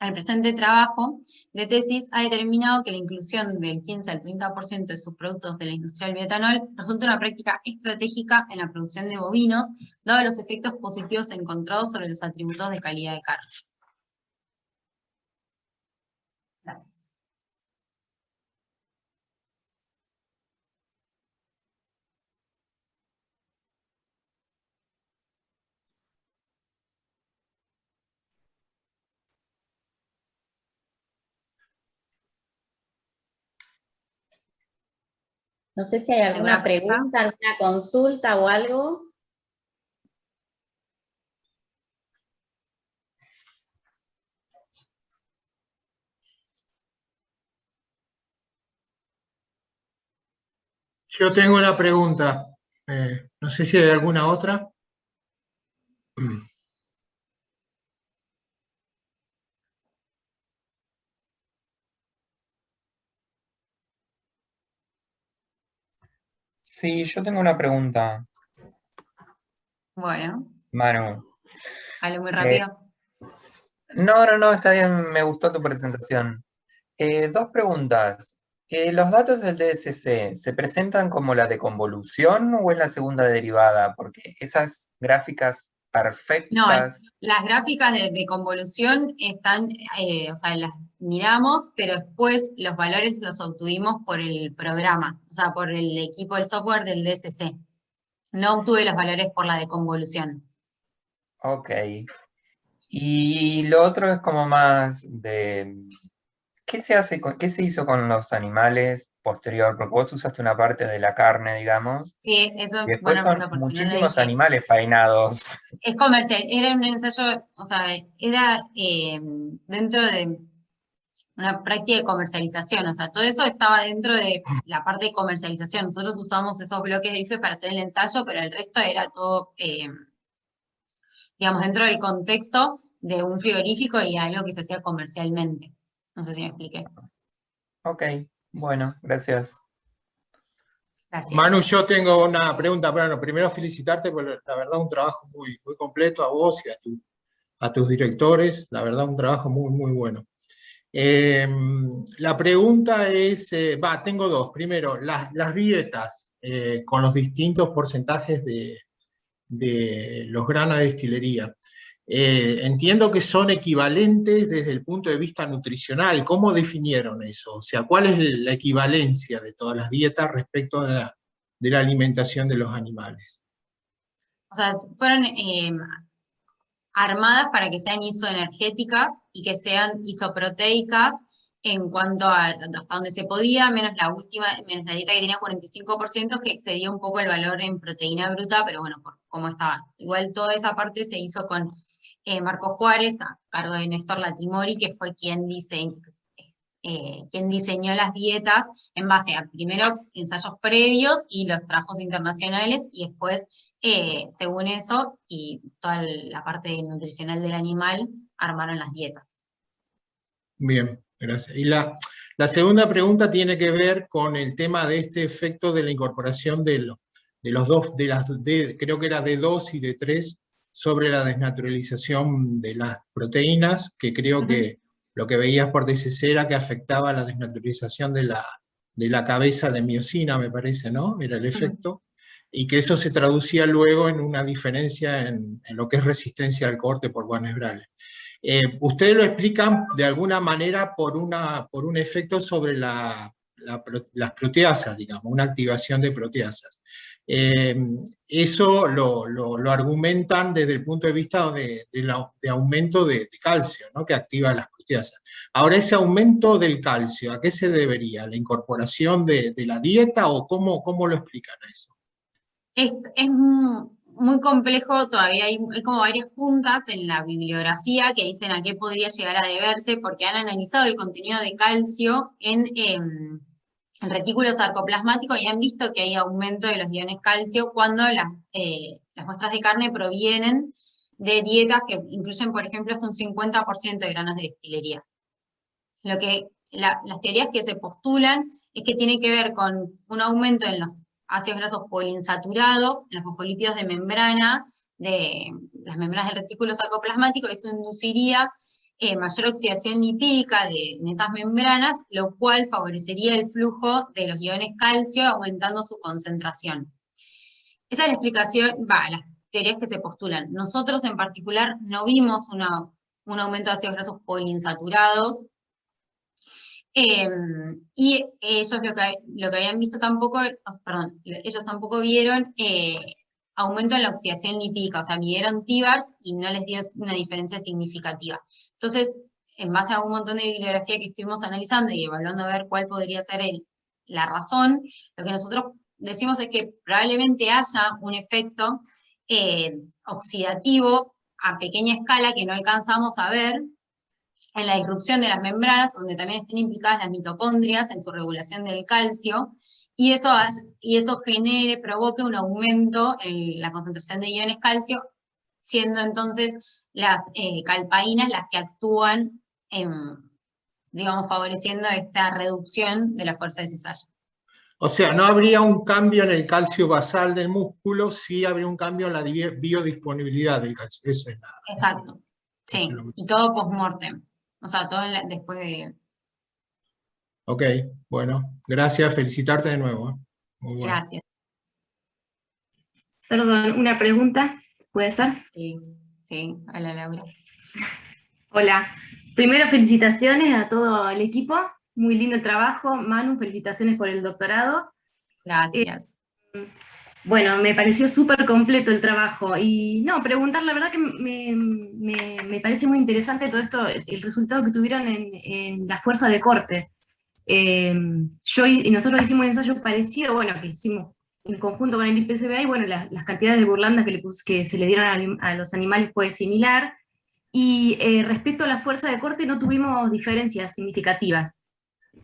el presente trabajo de tesis ha determinado que la inclusión del 15 al 30% de subproductos de la industria del bioetanol resulta una práctica estratégica en la producción de bovinos, dado los efectos positivos encontrados sobre los atributos de calidad de carne. Gracias. No sé si hay alguna pregunta, alguna consulta o algo. Yo tengo una pregunta. No sé si hay alguna otra. Sí, yo tengo una pregunta, Bueno, Manu. hablo muy rápido. No, está bien, me gustó tu presentación. Dos preguntas. ¿Los datos del DSC se presentan como la de convolución o es la segunda derivada? Porque esas gráficas No, perfectas... las gráficas de convolución están, o sea, las miramos, pero después los valores los obtuvimos por el programa, o sea, por el equipo del software del DSC. No obtuve los valores por la de convolución. Ok. Y lo otro es como más de... ¿Qué se hace qué se hizo con los animales posterior? Porque vos usaste una parte de la carne, digamos, Sí, eso y es después buena son pregunta porque no lo muchísimos dije. animales faenados. Es comercial, era un ensayo, o sea, era dentro de una práctica de comercialización, o sea, todo eso estaba dentro de la parte de comercialización. Nosotros usamos esos bloques de IFE para hacer el ensayo, pero el resto era todo, digamos, dentro del contexto de un frigorífico y algo que se hacía comercialmente. No sé si me expliqué. Ok, bueno, gracias. Gracias. Manu, yo tengo una pregunta. Bueno, primero felicitarte por la verdad un trabajo muy, muy completo a vos y a tus directores. La verdad un trabajo muy, muy bueno. La pregunta es, tengo dos. Primero, las dietas con los distintos porcentajes de los granos de destilería. Entiendo que son equivalentes desde el punto de vista nutricional. ¿Cómo definieron eso? O sea, ¿cuál es la equivalencia de todas las dietas respecto de la alimentación de los animales? O sea, fueron armadas para que sean isoenergéticas y que sean isoproteicas en cuanto a hasta donde se podía, menos la dieta que tenía 45%, que excedía un poco el valor en proteína bruta, pero bueno, por cómo estaba. Igual toda esa parte se hizo con Marco Juárez, a cargo de Néstor Latimori, que fue quien diseñó las dietas en base a, primero, ensayos previos y los trabajos internacionales, y después, según eso, y toda la parte nutricional del animal, armaron las dietas. Bien, gracias. Y la segunda pregunta tiene que ver con el tema de este efecto de la incorporación de los dos, creo que era D2 y D3, sobre la desnaturalización de las proteínas, que creo que lo que veías por DCC era que afectaba la desnaturalización de la cabeza de miosina, me parece, ¿no? Era el efecto. Y que eso se traducía luego en una diferencia en lo que es resistencia al corte por Van-Nebrale. Ustedes lo explican de alguna manera por un efecto sobre las proteasas, digamos, una activación de proteasas. Eso lo argumentan desde el punto de vista de aumento de calcio, ¿no? Que activa las proteasas. Ahora, ese aumento del calcio, ¿a qué se debería? ¿La incorporación de la dieta o cómo lo explican eso? Es muy complejo, todavía hay como varias puntas en la bibliografía que dicen a qué podría llegar a deberse, porque han analizado el contenido de calcio en el retículo sarcoplasmático y han visto que hay aumento de los iones calcio cuando las muestras de carne provienen de dietas que incluyen, por ejemplo, hasta un 50% de granos de destilería. Las teorías que se postulan es que tiene que ver con un aumento en los ácidos grasos poliinsaturados, en los fosfolípidos de membrana, de las membranas del retículo sarcoplasmático. Eso induciría mayor oxidación lipídica en esas membranas, lo cual favorecería el flujo de los iones calcio, aumentando su concentración. Esa es la explicación, las teorías que se postulan. Nosotros en particular no vimos un aumento de ácidos grasos poliinsaturados, y ellos lo que habían visto tampoco, ellos tampoco vieron aumento en la oxidación lipídica, o sea, midieron TIVARS y no les dio una diferencia significativa. Entonces, en base a un montón de bibliografía que estuvimos analizando y evaluando a ver cuál podría ser la razón, lo que nosotros decimos es que probablemente haya un efecto oxidativo a pequeña escala que no alcanzamos a ver en la disrupción de las membranas, donde también estén implicadas las mitocondrias en su regulación del calcio, y eso provoque un aumento en la concentración de iones calcio, siendo entonces las calpaínas las que actúan, digamos, favoreciendo esta reducción de la fuerza de cizalla. O sea, no habría un cambio en el calcio basal del músculo, sí habría un cambio en la biodisponibilidad del calcio. Eso es nada. Exacto, sí, y todo post-mortem. O sea, todo después de... Ok, bueno, gracias, felicitarte de nuevo. Muy bueno. Gracias. Perdón, una pregunta, ¿puede ser? Sí, hola Laura. Hola, primero felicitaciones a todo el equipo, muy lindo el trabajo. Manu, felicitaciones por el doctorado. Gracias. Bueno, me pareció súper completo el trabajo y no, preguntar, la verdad que me parece muy interesante todo esto, el resultado que tuvieron en la fuerza de corte. Nosotros hicimos un ensayo parecido, bueno, que hicimos en conjunto con el IPCBA, y bueno, las cantidades de burlandas que se le dieron a los animales fue similar, Y respecto a la fuerza de corte no tuvimos diferencias significativas,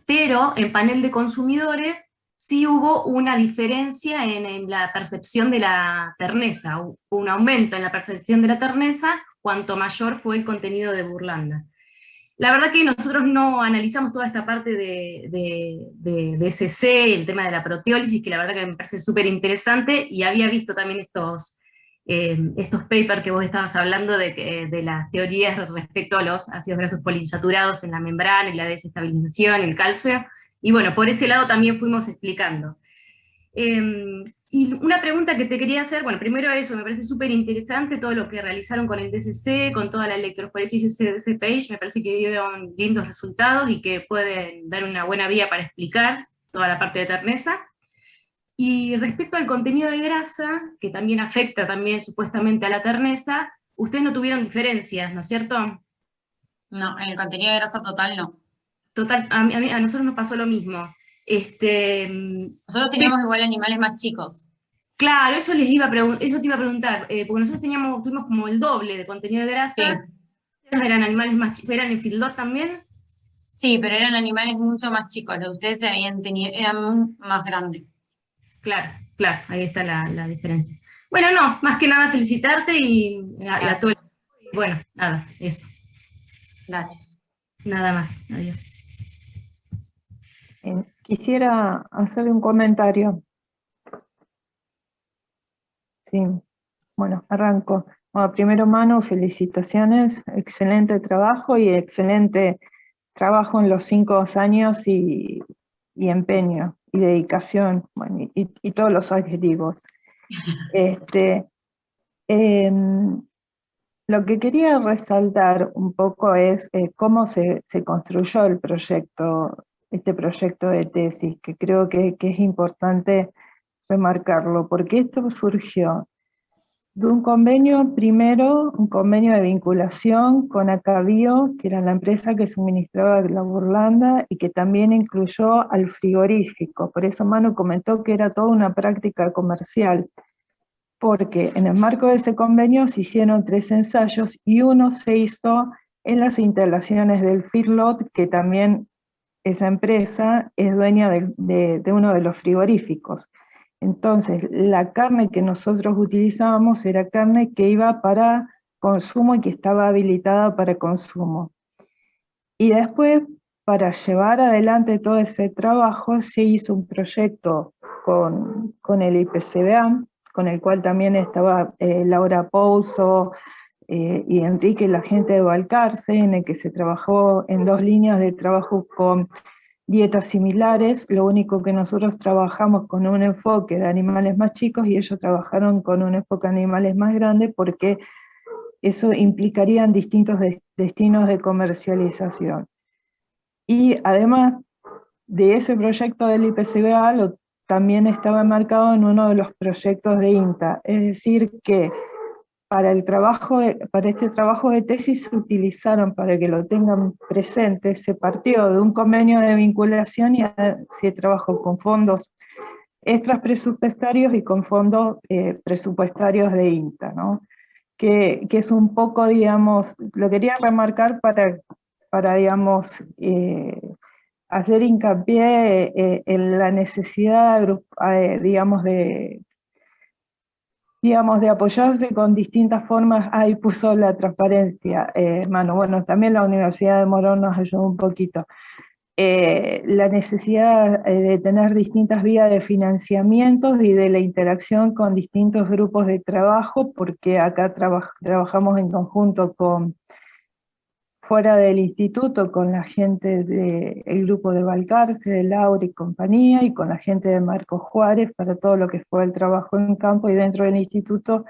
pero en panel de consumidores sí hubo una diferencia en la percepción de la terneza, hubo un aumento en la percepción de la terneza cuanto mayor fue el contenido de Burlanda. La verdad que nosotros no analizamos toda esta parte de DSC, el tema de la proteólisis, que la verdad que me parece súper interesante, y había visto también estos papers que vos estabas hablando de las teorías respecto a los ácidos grasos poliinsaturados en la membrana y la desestabilización, el calcio, y bueno, por ese lado también fuimos explicando. Y una pregunta que te quería hacer, bueno, primero eso, me parece súper interesante todo lo que realizaron con el DSC, con toda la electroforesis ese page, me parece que dieron lindos resultados y que pueden dar una buena vía para explicar toda la parte de terneza. Y respecto al contenido de grasa, que también afecta también supuestamente a la terneza, ustedes no tuvieron diferencias, ¿no es cierto? No, en el contenido de grasa total no. Total, a nosotros nos pasó lo mismo. Nosotros teníamos igual animales más chicos. Claro, eso te iba a preguntar, porque nosotros tuvimos como el doble de contenido de grasa. Sí. ¿Eran animales más chicos? ¿Eran en Fieldot también? Sí, pero eran animales mucho más chicos, los de ustedes eran más grandes. Claro, ahí está la diferencia. Bueno, no, más que nada felicitarte y bueno, nada, eso. Gracias. Nada más, adiós. Quisiera hacerle un comentario. Sí, bueno, arranco. Bueno, primero, Manu, felicitaciones, excelente trabajo y excelente trabajo en los 5 años y empeño y dedicación, bueno, y todos los adjetivos. Lo que quería resaltar un poco es cómo se construyó el proyecto, este proyecto de tesis, que creo que es importante remarcarlo, porque esto surgió de un convenio, primero, un convenio de vinculación con Acabio, que era la empresa que suministraba la Burlanda y que también incluyó al frigorífico. Por eso Manu comentó que era toda una práctica comercial, porque en el marco de ese convenio se hicieron 3 ensayos y uno se hizo en las instalaciones del Feedlot, que también esa empresa es dueña de uno de los frigoríficos. Entonces, la carne que nosotros utilizábamos era carne que iba para consumo y que estaba habilitada para consumo. Y después, para llevar adelante todo ese trabajo, se hizo un proyecto con el IPCBA, con el cual también estaba Laura Pouso y Enrique, la gente de Balcarce, en el que se trabajó en 2 líneas de trabajo con dietas similares. Lo único que nosotros trabajamos con un enfoque de animales más chicos y ellos trabajaron con un enfoque de animales más grandes, porque eso implicaría distintos destinos de comercialización. Y además de ese proyecto del IPCBA, también estaba enmarcado en uno de los proyectos de INTA, es decir que para este trabajo de tesis se utilizaron, para que lo tengan presente, se partió de un convenio de vinculación y se trabajó con fondos extras presupuestarios y con fondos presupuestarios de INTA, ¿no? Que es un poco, digamos, lo quería remarcar para digamos, hacer hincapié en la necesidad, digamos, de apoyarse con distintas formas. Ahí puso la transparencia, Manu. Bueno, también la Universidad de Morón nos ayudó un poquito. La necesidad de tener distintas vías de financiamientos y de la interacción con distintos grupos de trabajo, porque acá trabajamos en conjunto fuera del instituto, con la gente del grupo de Balcarce, de Laura y compañía, y con la gente de Marcos Juárez para todo lo que fue el trabajo en campo, y dentro del instituto,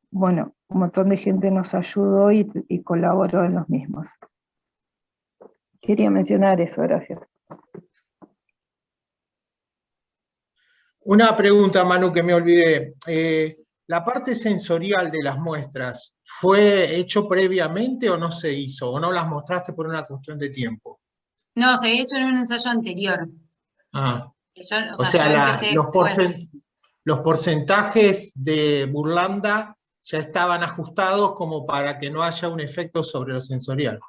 bueno, un montón de gente nos ayudó y colaboró en los mismos. Quería mencionar eso, gracias. Una pregunta, Manu, que me olvidé. ¿La parte sensorial de las muestras fue hecho previamente o no se hizo? ¿O no las mostraste por una cuestión de tiempo? No, se había hecho en un ensayo anterior. Ah, yo empecé los porcentajes de Burlanda ya estaban ajustados como para que no haya un efecto sobre lo sensorial.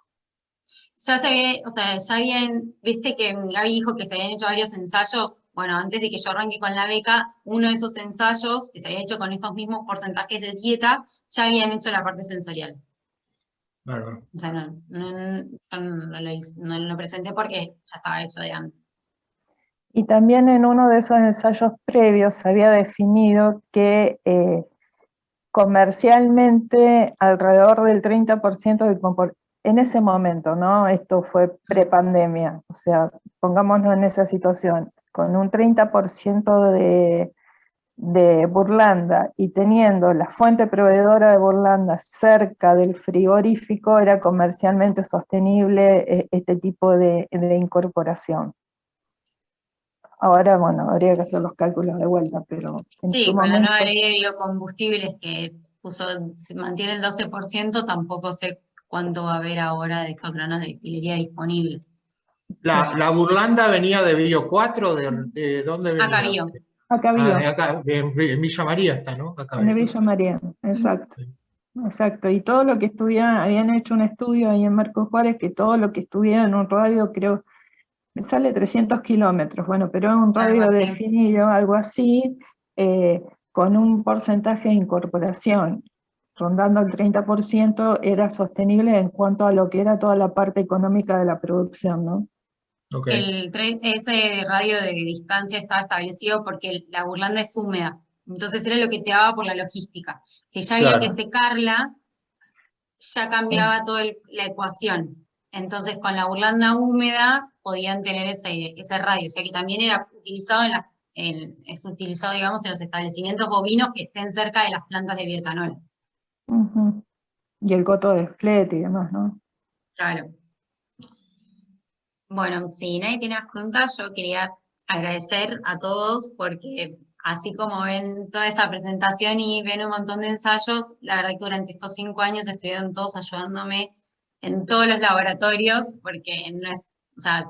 Ya se había, o sea, ya habían, viste que Gaby dijo que se habían hecho varios ensayos. Bueno, antes de que yo arranque con la beca, uno de esos ensayos que se había hecho con estos mismos porcentajes de dieta, ya habían hecho la parte sensorial. Bárbaro. O sea, no lo presenté porque ya estaba hecho de antes. Y también en uno de esos ensayos previos se había definido que comercialmente alrededor del 30% en ese momento, ¿no? Esto fue prepandemia, o sea, pongámonos en esa situación, con un 30% de Burlanda y teniendo la fuente proveedora de Burlanda cerca del frigorífico, era comercialmente sostenible este tipo de incorporación. Ahora, bueno, habría que hacer los cálculos de vuelta, pero en Sí, su con momento... la nueva ley de biocombustibles que se mantiene el 12%, tampoco sé cuánto va a haber ahora de estos granos de destilería disponibles. La Burlanda venía de Bio 4, ¿de dónde venía? Acá vio. Acá Ah, vivo, de acá, en Villa María está, ¿no? Acá en es. Villa María, exacto. Exacto, y todo lo que estuviera, habían hecho un estudio ahí en Marcos Juárez, que todo lo que estuviera en un radio, creo, me sale 300 kilómetros, bueno, pero en un Algo radio así. definido, algo así, con un porcentaje de incorporación, rondando el 30%, era sostenible en cuanto a lo que era toda la parte económica de la producción, ¿no? Ok. Ese radio de distancia estaba establecido porque la Burlanda es húmeda. Entonces era lo que te daba por la logística. Si ya había que Claro. secarla, ya cambiaba toda la ecuación. Entonces con la Burlanda húmeda podían tener ese radio. O sea que también era utilizado es utilizado, digamos, en los establecimientos bovinos que estén cerca de las plantas de bioetanol. Ujú. Y el coto de flete y demás, ¿no? Claro. Bueno, si nadie tiene más preguntas, yo quería agradecer a todos porque así como ven toda esa presentación y ven un montón de ensayos, la verdad que durante estos 5 años estuvieron todos ayudándome en todos los laboratorios porque no es, o sea,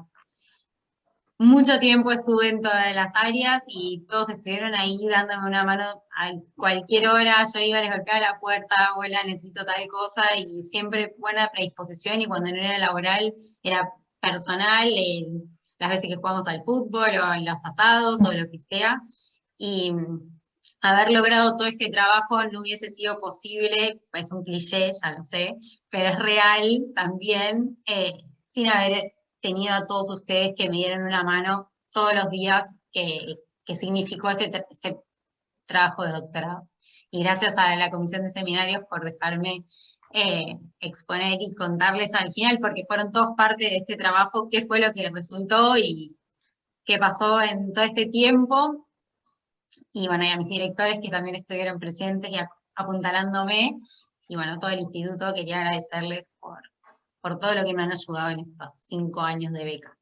mucho tiempo estuve en todas las áreas y todos estuvieron ahí dándome una mano a cualquier hora. Yo iba, les golpeaba la puerta, abuela, necesito tal cosa, y siempre buena predisposición, y cuando no era laboral, era personal, las veces que jugamos al fútbol o en los asados o lo que sea. Y haber logrado todo este trabajo no hubiese sido posible, es un cliché, ya lo sé, pero es real también, sin haber tenido a todos ustedes que me dieron una mano todos los días que significó este trabajo de doctorado. Y gracias a la Comisión de Seminarios por dejarme exponer y contarles al final, porque fueron todos parte de este trabajo, qué fue lo que resultó y qué pasó en todo este tiempo. Y bueno, y a mis directores que también estuvieron presentes y apuntalándome. Y bueno, todo el instituto, quería agradecerles por todo lo que me han ayudado en estos 5 años de beca.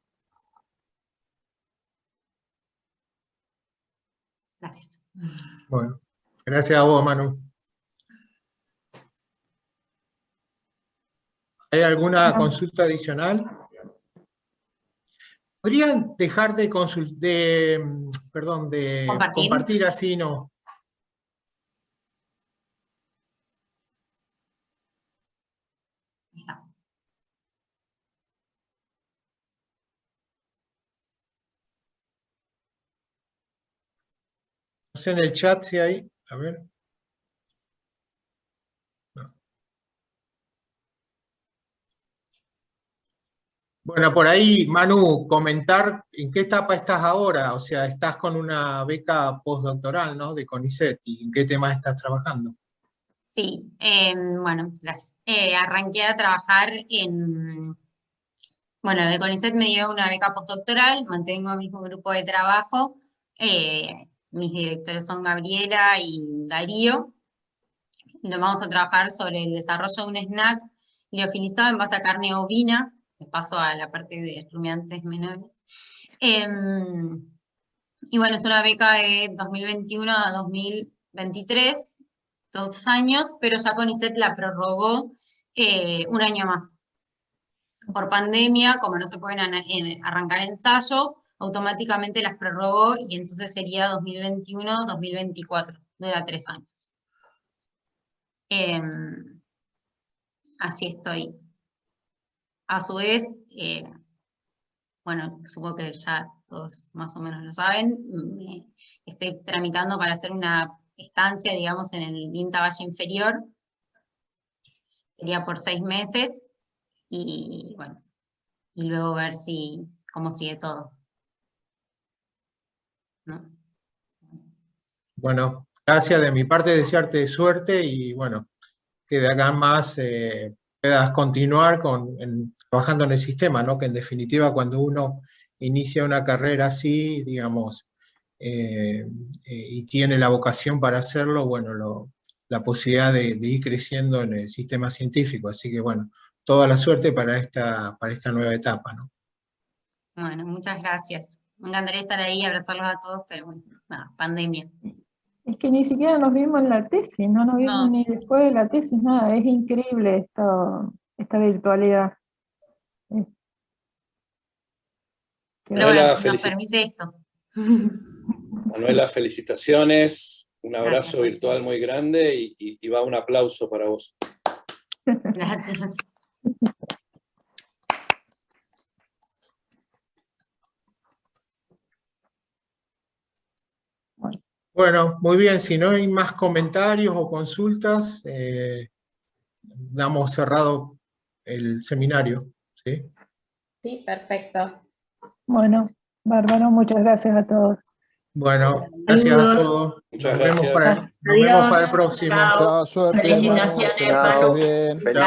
Gracias. Bueno, gracias a vos, Manu. ¿Hay alguna consulta adicional? ¿Podrían dejar de compartir así, no? No sé en el chat si hay, a ver. No. Bueno, por ahí, Manu, comentar en qué etapa estás ahora, o sea, estás con una beca postdoctoral, ¿no? De CONICET, ¿y en qué tema estás trabajando? Sí, bueno, gracias. Arranqué a trabajar bueno, de CONICET me dio una beca postdoctoral, mantengo el mismo grupo de trabajo. Mis directores son Gabriela y Darío. Nos vamos a trabajar sobre el desarrollo de un snack liofilizado en base a carne ovina. Me paso a la parte de rumiantes menores. Y bueno, es una beca de 2021 a 2023, 2 años, pero ya CONICET la prorrogó 1 año más. Por pandemia, como no se pueden arrancar ensayos, automáticamente las prorrogó y entonces sería 2021-2024, dura 3 años. Así estoy. A su vez, bueno, supongo que ya todos más o menos lo saben, estoy tramitando para hacer una estancia, digamos, en el INTA Valle Inferior. Sería por 6 meses, y bueno, y luego ver cómo sigue todo. ¿No? Bueno, gracias de mi parte, desearte suerte y bueno, que de acá más puedas continuar trabajando en el sistema, ¿no? Que en definitiva cuando uno inicia una carrera así, digamos, y tiene la vocación para hacerlo, bueno, la posibilidad de ir creciendo en el sistema científico. Así que bueno, toda la suerte para esta nueva etapa, ¿no? Bueno, muchas gracias. Me encantaría estar ahí y abrazarlos a todos, pero bueno, nada, pandemia. Es que ni siquiera nos vimos en la tesis, no nos vimos No. ni después de la tesis, nada, es increíble esta virtualidad. Que Pero Manuela, bueno, nos permite esto. Manuela, felicitaciones, un abrazo Gracias, virtual muy grande y va un aplauso para vos. Gracias. Bueno, muy bien, si no hay más comentarios o consultas, damos cerrado el seminario, ¿sí? Sí, perfecto. Bueno, bárbaro, muchas gracias a todos. Bueno, gracias a Saludos. todos. Muchas Nos vemos gracias. nos vemos para el Adiós. próximo. Chao. Chao, suerte. Felicitaciones, Manu, que Manu. pases bien.